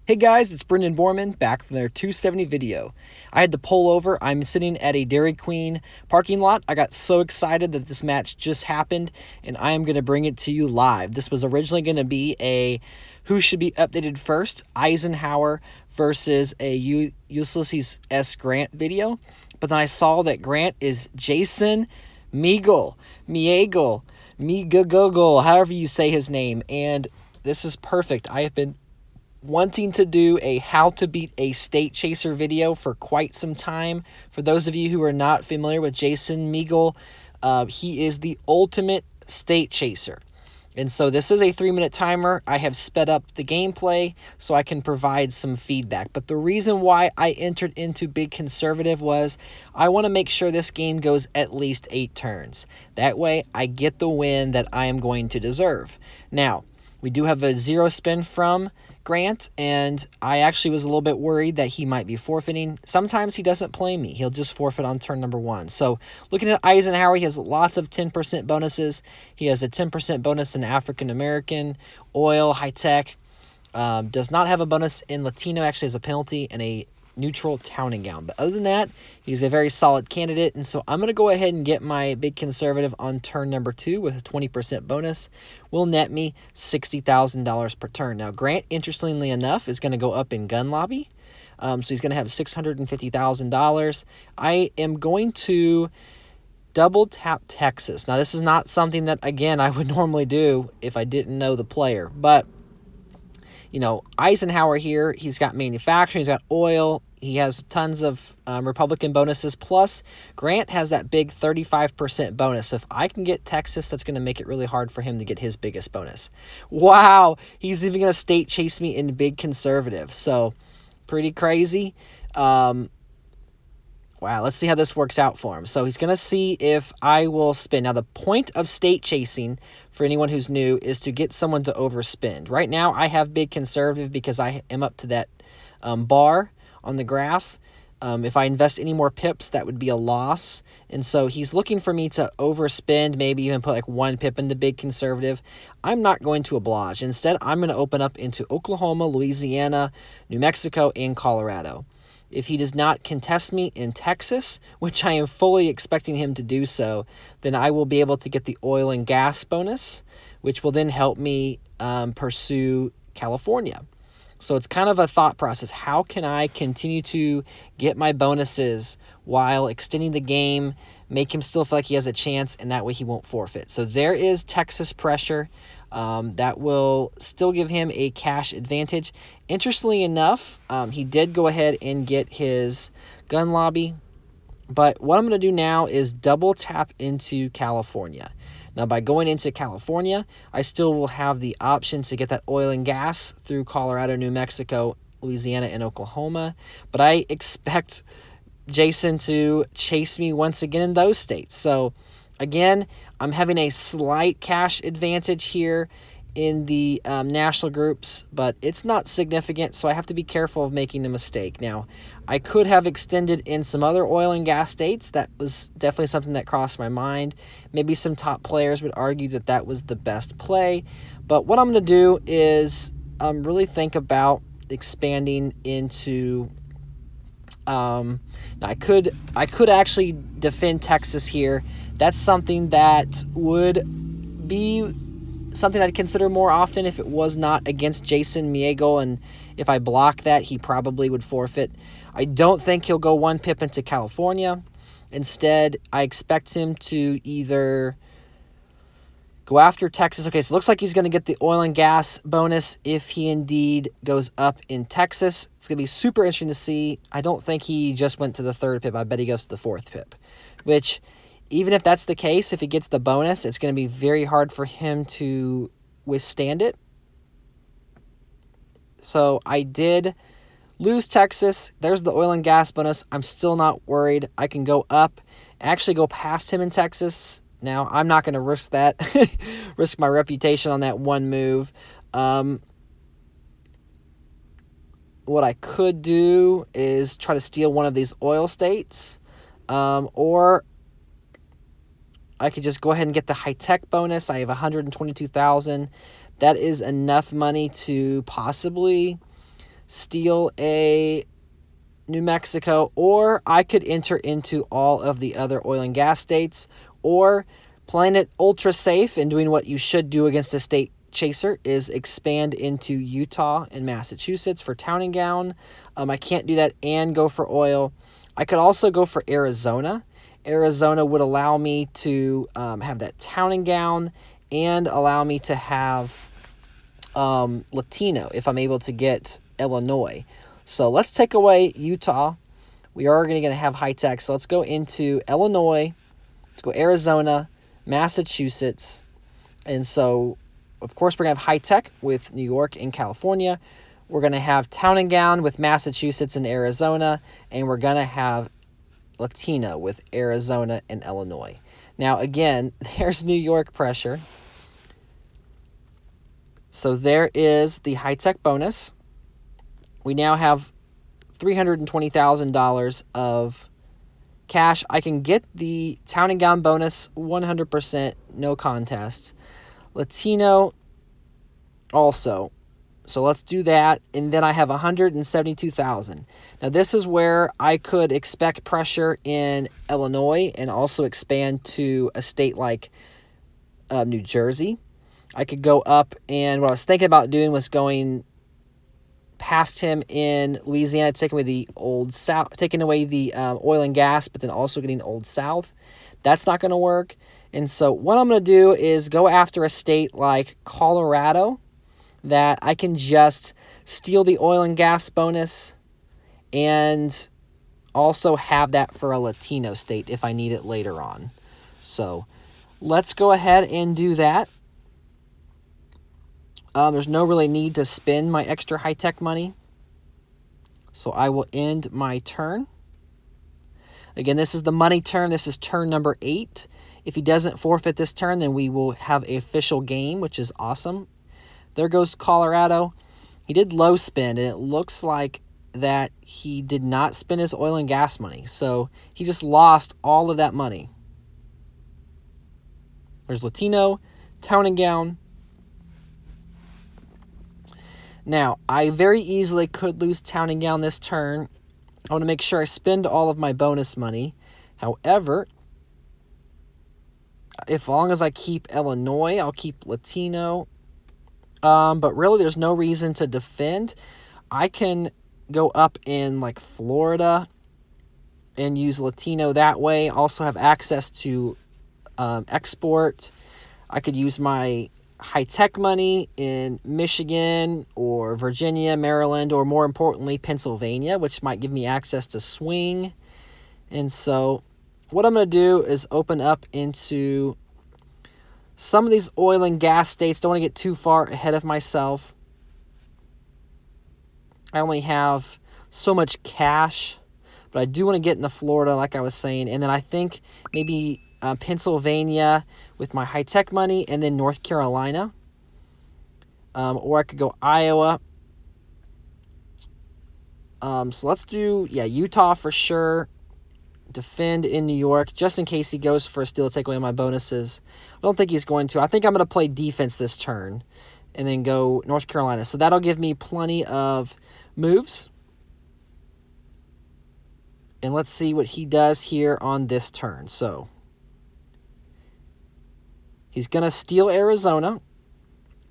Hey guys, it's Brendan Borman back from their 270 video. I had to pull over. I'm sitting at a Dairy Queen parking lot. I got so excited that this match just happened, and I am going to bring it to you live. This was originally going to be a who should be updated first, Eisenhower versus a Ulysses S. Grant video. But then I saw that Grant is Jason Miegel, however you say his name, and this is perfect. I have been wanting to do a how to beat a state chaser video for quite some time. For those of you who are not familiar with Jason Miegel, he is the ultimate state chaser. And so this is a 3-minute timer. I have sped up the gameplay so I can provide some feedback. But the reason why I entered into Big Conservative was I want to make sure this game goes at least 8 turns. That way I get the win that I am going to deserve. Now, we do have a 0 spin from Grant, and I actually was a little bit worried that he might be forfeiting. Sometimes he doesn't play me. He'll just forfeit on turn number 1. So looking at Eisenhower, he has lots of 10% bonuses. He has a 10% bonus in African American, oil, high tech. Does not have a bonus in Latino, actually has a penalty, and a neutral town and gown. But other than that, he's a very solid candidate, and so I'm going to go ahead and get my Big Conservative on turn number 2 with a 20% bonus. Will net me $60,000 per turn. Now, Grant, interestingly enough, is going to go up in gun lobby, so he's going to have $650,000. I am going to double tap Texas. Now, this is not something that, again, I would normally do if I didn't know the player, but you know, Eisenhower here, he's got manufacturing, he's got oil, he has tons of Republican bonuses, plus Grant has that big 35% bonus. So if I can get Texas, that's going to make it really hard for him to get his biggest bonus. Wow, he's even going to state chase me in Big Conservative. So pretty crazy. Wow, let's see how this works out for him. So he's going to see if I will spin. Now, the point of state chasing, for anyone who's new, is to get someone to overspend. Right now, I have Big Conservative because I am up to that bar on the graph. If I invest any more pips, that would be a loss. And so he's looking for me to overspend, maybe even put like 1 pip into Big Conservative. I'm not going to oblige. Instead, I'm going to open up into Oklahoma, Louisiana, New Mexico, and Colorado. If he does not contest me in Texas, which I am fully expecting him to do so, then I will be able to get the oil and gas bonus, which will then help me pursue California. So it's kind of a thought process. How can I continue to get my bonuses while extending the game, make him still feel like he has a chance, and that way he won't forfeit? So there is Texas pressure. That will still give him a cash advantage. Interestingly enough, he did go ahead and get his gun lobby. But what I'm going to do now is double tap into California. Now, by going into California, I still will have the option to get that oil and gas through Colorado, New Mexico, Louisiana, and Oklahoma. But I expect Jason to chase me once again in those states. So, again, I'm having a slight cash advantage here in the national groups, but it's not significant, so I have to be careful of making a mistake. Now, I could have extended in some other oil and gas states. That was definitely something that crossed my mind. Maybe some top players would argue that that was the best play, but what I'm going to do is really think about expanding into I could actually defend Texas here. That's something that would be something I'd consider more often if it was not against Jason Miegel, and if I block that, he probably would forfeit. I don't think he'll go 1 pip into California. Instead, I expect him to either go after Texas. Okay, so it looks like he's going to get the oil and gas bonus if he indeed goes up in Texas. It's going to be super interesting to see. I don't think he just went to the 3rd pip. I bet he goes to the 4th pip, which, even if that's the case, if he gets the bonus, it's going to be very hard for him to withstand it. So I did lose Texas. There's the oil and gas bonus. I'm still not worried. I can go up, actually go past him in Texas. Now, I'm not going to risk that, risk my reputation on that one move. What I could do is try to steal one of these oil states, or I could just go ahead and get the high-tech bonus. I have $122,000. That is enough money to possibly steal a New Mexico, or I could enter into all of the other oil and gas states, or playing it ultra safe and doing what you should do against a state chaser is expand into Utah and Massachusetts for town and gown. I can't do that and go for oil. I could also go for Arizona. Arizona would allow me to have that town and gown and allow me to have Latino if I'm able to get Illinois. So let's take away Utah. We are going to have high tech. So let's go into Illinois. Let's go Arizona, Massachusetts. And so, of course, we're going to have high tech with New York and California. We're going to have town and gown with Massachusetts and Arizona. And we're going to have Latino with Arizona and Illinois. Now, again, there's New York pressure. So there is the high-tech bonus. We now have $320,000 of cash. I can get the town and gown bonus 100%, no contest. Latino also. So let's do that. And then I have $172,000. Now this is where I could expect pressure in Illinois and also expand to a state like New Jersey. I could go up, and what I was thinking about doing was going past him in Louisiana, taking away the old South, taking away the oil and gas, but then also getting Old South. That's not going to work. And so what I'm going to do is go after a state like Colorado that I can just steal the oil and gas bonus and also have that for a Latino state if I need it later on. So let's go ahead and do that. There's no really need to spend my extra high-tech money. So I will end my turn. Again, this is the money turn. This is turn number 8. If he doesn't forfeit this turn, then we will have an official game, which is awesome. There goes Colorado. He did low spend, and it looks like that he did not spend his oil and gas money. So he just lost all of that money. There's Latino, town and gown. Now, I very easily could lose town and gown this turn. I want to make sure I spend all of my bonus money. However, as long as I keep Illinois, I'll keep Latino. But really, there's no reason to defend. I can go up in like Florida and use Latino that way. Also have access to export. I could use my high-tech money in Michigan or Virginia, Maryland, or more importantly, Pennsylvania, which might give me access to swing. And so what I'm going to do is open up into some of these oil and gas states. Don't want to get too far ahead of myself. I only have so much cash, but I do want to get into Florida, like I was saying. And then I think maybe Pennsylvania with my high-tech money, and then North Carolina. Or I could go Iowa. So let's do, Utah for sure. Defend in New York, just in case he goes for a steal to take away my bonuses. I don't think he's going to. I think I'm going to play defense this turn and then go North Carolina. So that'll give me plenty of moves. And let's see what he does here on this turn. So he's going to steal Arizona,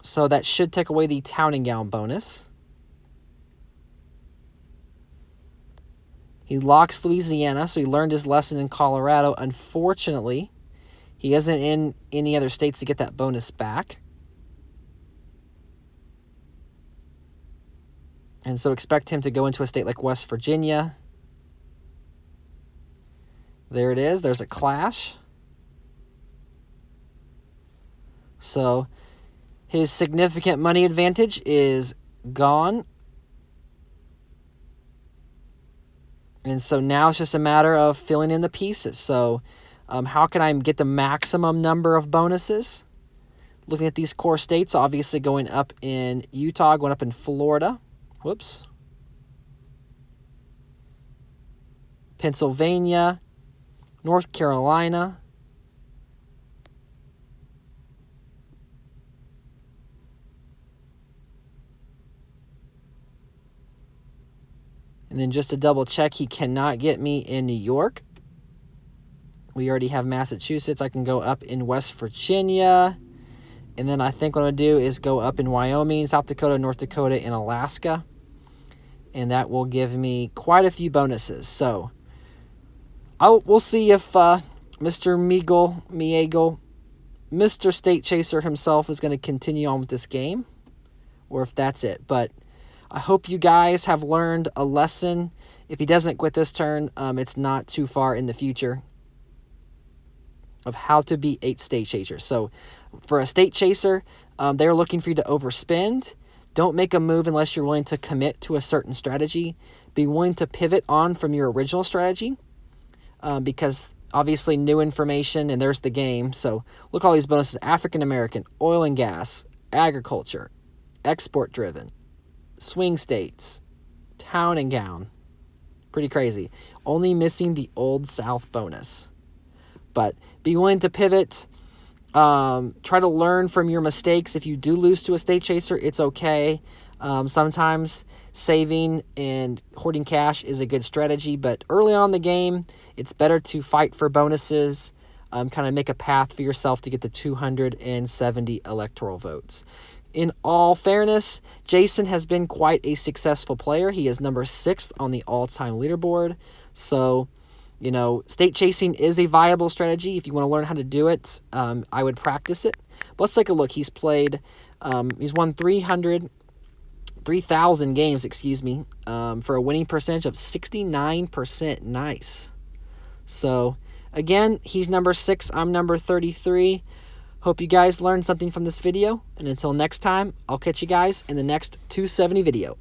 so that should take away the town and gown bonus. He locks Louisiana, so he learned his lesson in Colorado. Unfortunately, he isn't in any other states to get that bonus back. And so expect him to go into a state like West Virginia. There it is. There's a clash. So his significant money advantage is gone. And so now it's just a matter of filling in the pieces. So how can I get the maximum number of bonuses? Looking at these core states, obviously going up in Utah, going up in Florida. Whoops. Pennsylvania, North Carolina. And then just to double check, he cannot get me in New York. We already have Massachusetts. I can go up in West Virginia. And then I think what I'm going to do is go up in Wyoming, South Dakota, North Dakota, and Alaska. And that will give me quite a few bonuses. So we'll see if Mr. Meagle, Mr. State Chaser himself is going to continue on with this game, or if that's it. But I hope you guys have learned a lesson. If he doesn't quit this turn, it's not too far in the future of how to beat 8 State Chasers. So for a State Chaser, they're looking for you to overspend. Don't make a move unless you're willing to commit to a certain strategy. Be willing to pivot on from your original strategy because obviously new information, and there's the game. So look at all these bonuses: African American, oil and gas, agriculture, export driven, swing states, town and gown. Pretty crazy. Only missing the Old South bonus. But be willing to pivot. Try to learn from your mistakes. If you do lose to a State Chaser, it's okay. Sometimes saving and hoarding cash is a good strategy, but early on in the game, it's better to fight for bonuses, kind of make a path for yourself to get the 270 electoral votes. In all fairness, Jason has been quite a successful player. He is number 6 on the all-time leaderboard. So, you know, state chasing is a viable strategy. If you want to learn how to do it, I would practice it. But let's take a look. He's played, he's won 3,000 games, for a winning percentage of 69%. Nice. So, again, he's number 6. I'm number 33. Hope you guys learned something from this video. And until next time, I'll catch you guys in the next 270 video.